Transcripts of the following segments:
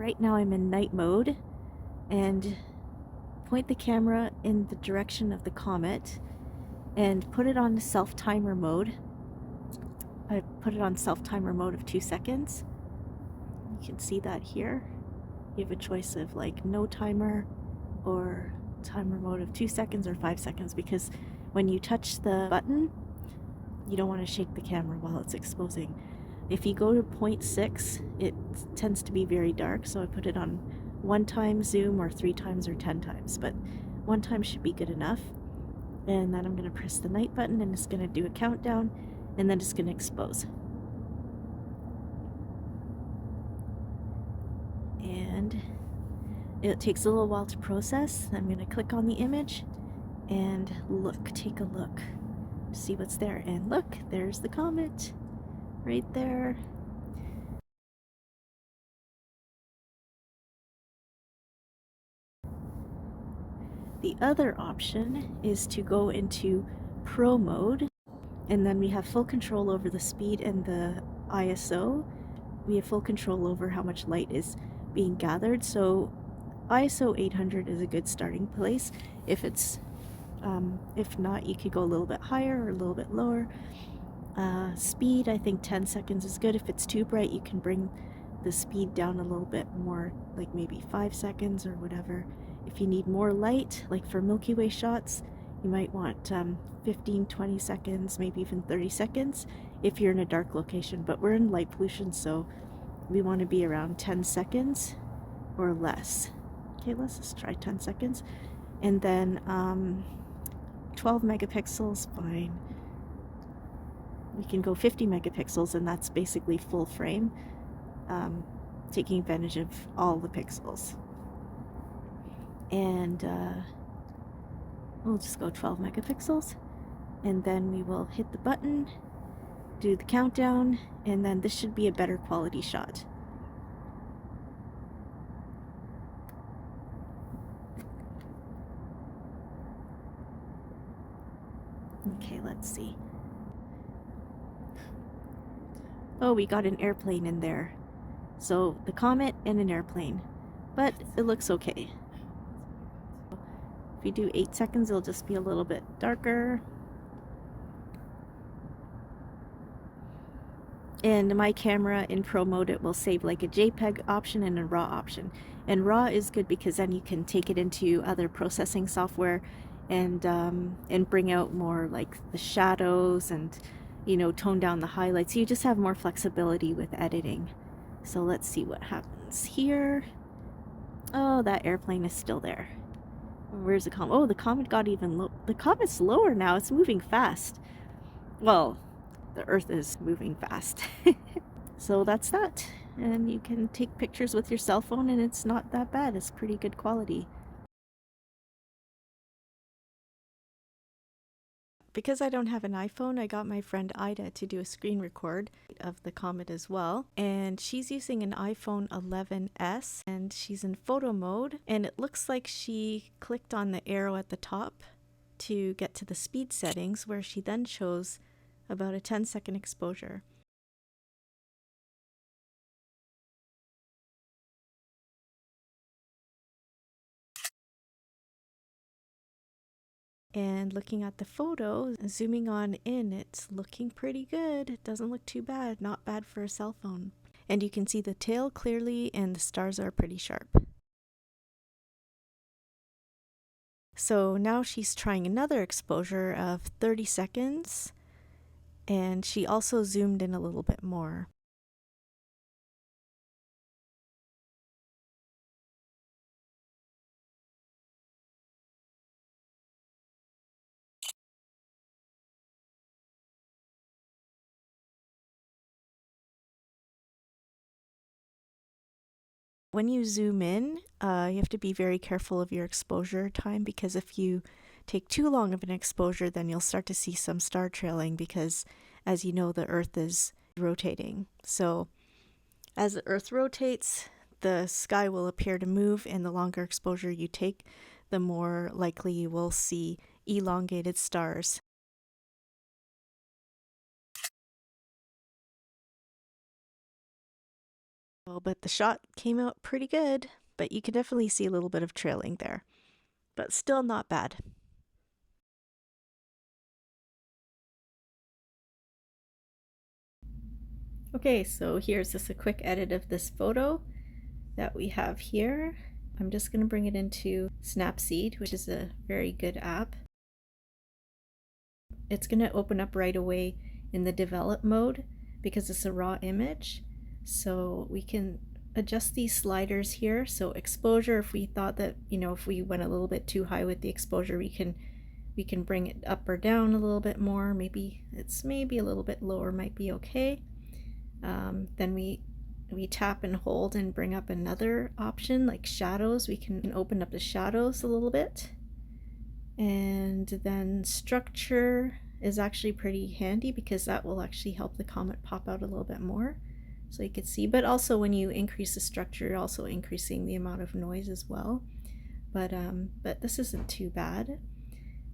Right now I'm in night mode and point the camera in the direction of the comet and put it on self-timer mode. I put it on self-timer mode of 2 seconds. You can see that here. You have a choice of like no timer or timer mode of 2 seconds or 5 seconds, because when you touch the button, you don't want to shake the camera while it's exposing. If you go to 0.6, it tends to be very dark, so I put it on 1 time zoom or 3 times or 10 times, but 1 time should be good enough. And then I'm going to press the night button and it's going to do a countdown, and then it's going to expose. And it takes a little while to process. I'm going to click on the image and look, take a look, see what's there. And look, there's the comet right there. The other option is to go into Pro mode, and then we have full control over the speed and the ISO. We have full control over how much light is being gathered. So ISO 800 is a good starting place. If not, you could go a little bit higher or a little bit lower. Speed, I think 10 seconds is good. If it's too bright, you can bring the speed down a little bit more, like maybe 5 seconds or whatever. If you need more light, like for Milky Way shots, you might want 15, 20 seconds, maybe even 30 seconds if you're in a dark location. But we're in light pollution, so we want to be around 10 seconds or less. Okay, let's just try 10 seconds. And then 12 megapixels, fine. We can go 50 megapixels, and that's basically full frame, taking advantage of all the pixels. And we'll just go 12 megapixels, and then we will hit the button, do the countdown, and then this should be a better quality shot. Okay, let's see. Oh, we got an airplane in there. So the comet and an airplane, but it looks okay. If you do 8 seconds, it'll just be a little bit darker. And my camera in Pro mode, it will save like a JPEG option and a RAW option. And RAW is good because then you can take it into other processing software and bring out more like the shadows and, you know, tone down the highlights. You just have more flexibility with editing. So let's see what happens here. Oh, that airplane is still there. Where's the comet? Oh, the comet got even low. The comet's lower now. It's moving fast. Well, the Earth is moving fast. So that's that. And you can take pictures with your cell phone, and it's not that bad. It's pretty good quality. Because I don't have an iPhone, I got my friend Ida to do a screen record of the comet as well. And she's using an iPhone 11s, and she's in photo mode. And it looks like she clicked on the arrow at the top to get to the speed settings, where she then chose about a 10-second exposure. And looking at the photo, zooming on in, it's looking pretty good. It doesn't look too bad, not bad for a cell phone. And you can see the tail clearly, and the stars are pretty sharp. So now she's trying another exposure of 30 seconds, and she also zoomed in a little bit more. When you zoom in, you have to be very careful of your exposure time, because if you take too long of an exposure, then you'll start to see some star trailing, because as you know, the Earth is rotating. So as the Earth rotates, the sky will appear to move, and the longer exposure you take, the more likely you will see elongated stars. Oh, but the shot came out pretty good, but you can definitely see a little bit of trailing there, but still not bad. Okay, so here's just a quick edit of this photo that we have here. I'm just going to bring it into Snapseed, which is a very good app. It's going to open up right away in the develop mode because it's a raw image. So we can adjust these sliders here. So exposure, if we thought that, if we went a little bit too high with the exposure, we can bring it up or down a little bit more. Maybe a little bit lower might be okay. Then we tap and hold and bring up another option like shadows. We can open up the shadows a little bit. And then structure is actually pretty handy because that will actually help the comet pop out a little bit more. So you can see, but also when you increase the structure, you're also increasing the amount of noise as well. But this isn't too bad.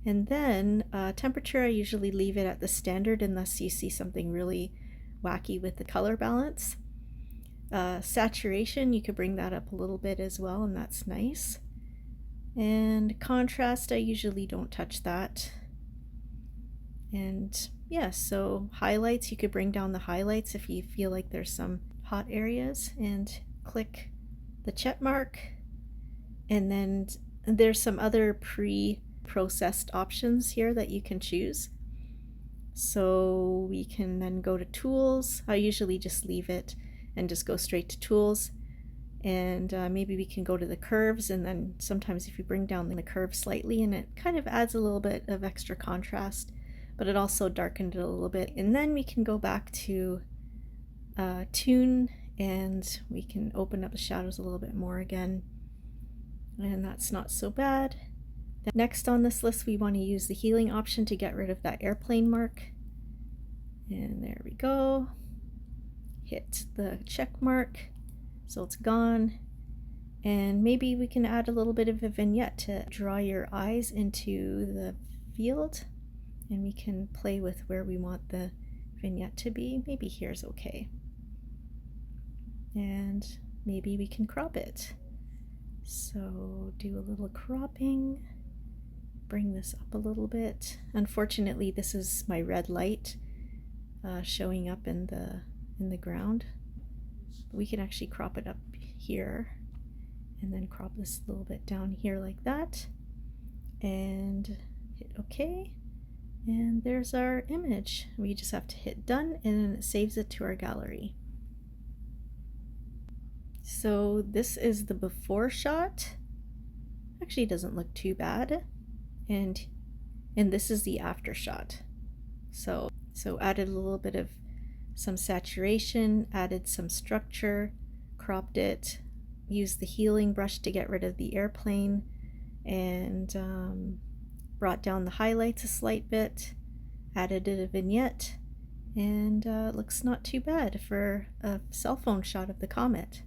And then temperature, I usually leave it at the standard unless you see something really wacky with the color balance. Saturation, you could bring that up a little bit as well, and that's nice. And contrast, I usually don't touch that. And yeah, so highlights, you could bring down the highlights if you feel like there's some hot areas, and click the check mark. And then there's some other pre-processed options here that you can choose. So we can then go to tools. I usually just leave it and just go straight to tools. And maybe we can go to the curves, and then sometimes if you bring down the curve slightly, and it kind of adds a little bit of extra contrast, but it also darkened it a little bit. And then we can go back to tune, and we can open up the shadows a little bit more again, and that's not so bad. Next on this list, we want to use the healing option to get rid of that airplane mark. And there we go. Hit the check mark, so it's gone. And maybe we can add a little bit of a vignette to draw your eyes into the field. And we can play with where we want the vignette to be. Maybe here's okay. And maybe we can crop it. So do a little cropping. Bring this up a little bit. Unfortunately, this is my red light showing up in the ground. We can actually crop it up here, and then crop this a little bit down here like that, and hit OK. And there's our image. We just have to hit done, and then it saves it to our gallery. So this is the before shot. Actually, it doesn't look too bad. And this is the after shot. So added a little bit of some saturation, added some structure, cropped it, used the healing brush to get rid of the airplane, and brought down the highlights a slight bit, added a vignette, and looks not too bad for a cell phone shot of the comet.